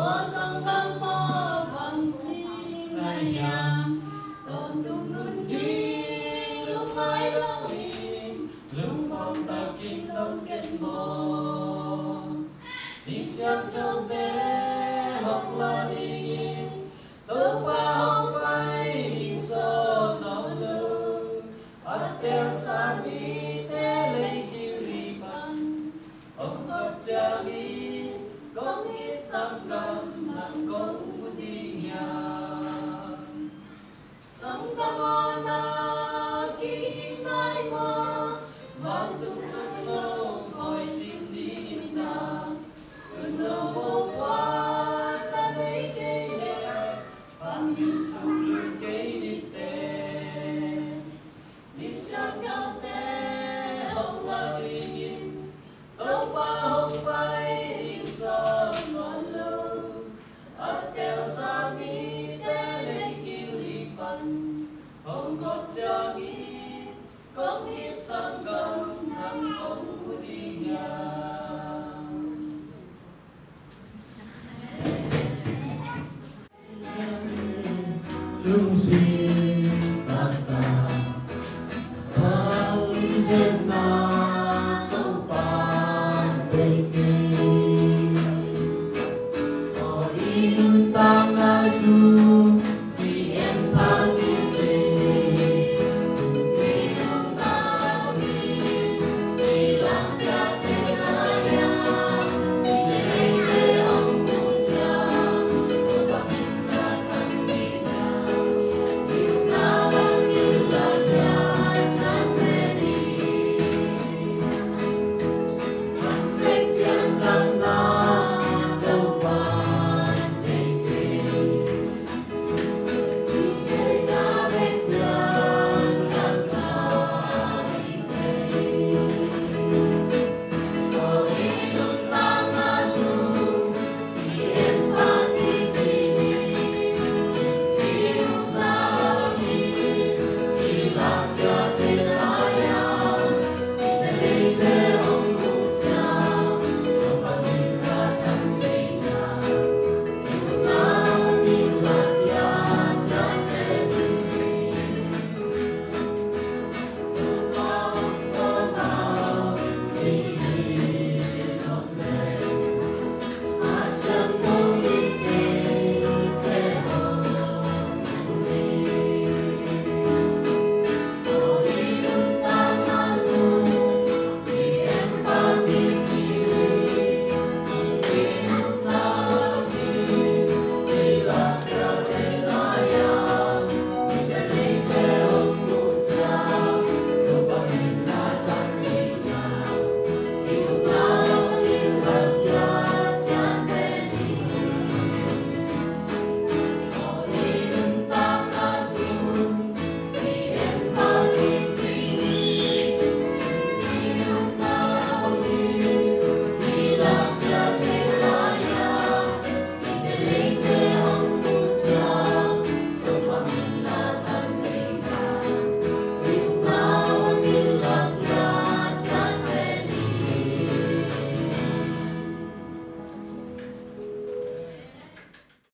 có sang tâm mơ vang dinh ngày nhàng tồn tung nun đi lúc ai lâu in lúc mong ta kinh đông kết mơ đi xem trong té học là đi in tớ qua học bay đi sơ nó lơ ắt đeo xa mi té lấy kiêu ly bằng ông ngập cha mi có nghĩ sang cầm nặng công muốn đi nhà sang cầm na kim nai mơ vang tung tung lâu hỏi xin đi na cơn đau vô quá ta lấy cây lệ bằng những sông lươn cây đi tè đi sang trong tè hồng là thì nhìn ông ba hồng vai in sơ ngon lâu ắt đeo xa mi té lấy kiêu đi bằng hồng có cha mi có nghĩ sang cầm nằm không muốn đi nhà lung